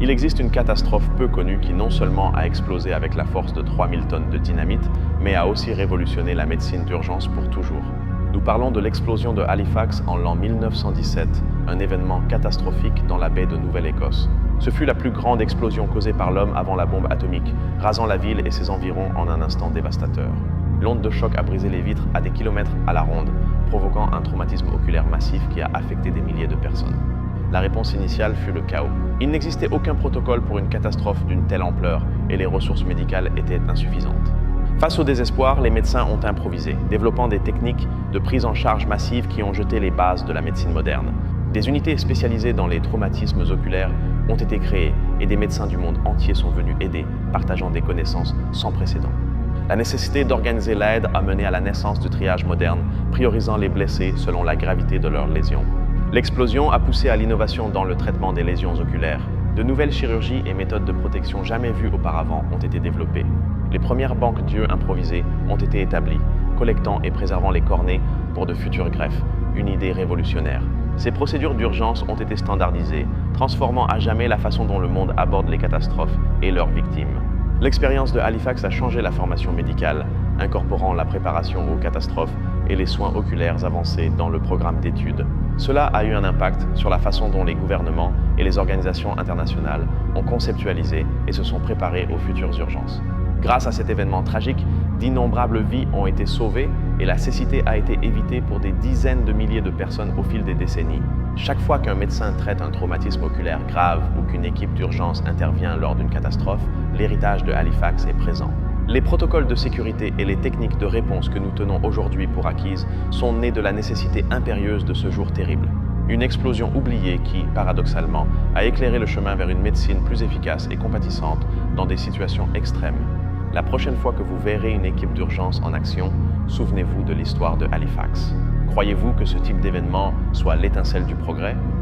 Il existe une catastrophe peu connue qui non seulement a explosé avec la force de 3000 tonnes de dynamite, mais a aussi révolutionné la médecine d'urgence pour toujours. Nous parlons de l'explosion de Halifax en l'an 1917, un événement catastrophique dans la baie de Nouvelle-Écosse. Ce fut la plus grande explosion causée par l'homme avant la bombe atomique, rasant la ville et ses environs en un instant dévastateur. L'onde de choc a brisé les vitres à des kilomètres à la ronde, provoquant un traumatisme oculaire massif qui a affecté des milliers de personnes. La réponse initiale fut le chaos. Il n'existait aucun protocole pour une catastrophe d'une telle ampleur et les ressources médicales étaient insuffisantes. Face au désespoir, les médecins ont improvisé, développant des techniques de prise en charge massive qui ont jeté les bases de la médecine moderne. Des unités spécialisées dans les traumatismes oculaires ont été créées et des médecins du monde entier sont venus aider, partageant des connaissances sans précédent. La nécessité d'organiser l'aide a mené à la naissance du triage moderne, priorisant les blessés selon la gravité de leurs lésions. L'explosion a poussé à l'innovation dans le traitement des lésions oculaires. De nouvelles chirurgies et méthodes de protection jamais vues auparavant ont été développées. Les premières banques d'yeux improvisées ont été établies, collectant et préservant les cornées pour de futures greffes, une idée révolutionnaire. Ces procédures d'urgence ont été standardisées, transformant à jamais la façon dont le monde aborde les catastrophes et leurs victimes. L'expérience de Halifax a changé la formation médicale, incorporant la préparation aux catastrophes et les soins oculaires avancés dans le programme d'études. Cela a eu un impact sur la façon dont les gouvernements et les organisations internationales ont conceptualisé et se sont préparés aux futures urgences. Grâce à cet événement tragique, d'innombrables vies ont été sauvées et la cécité a été évitée pour des dizaines de milliers de personnes au fil des décennies. Chaque fois qu'un médecin traite un traumatisme oculaire grave ou qu'une équipe d'urgence intervient lors d'une catastrophe, l'héritage de Halifax est présent. Les protocoles de sécurité et les techniques de réponse que nous tenons aujourd'hui pour acquises sont nés de la nécessité impérieuse de ce jour terrible. Une explosion oubliée qui, paradoxalement, a éclairé le chemin vers une médecine plus efficace et compatissante dans des situations extrêmes. La prochaine fois que vous verrez une équipe d'urgence en action, souvenez-vous de l'histoire de Halifax. Croyez-vous que ce type d'événement soit l'étincelle du progrès?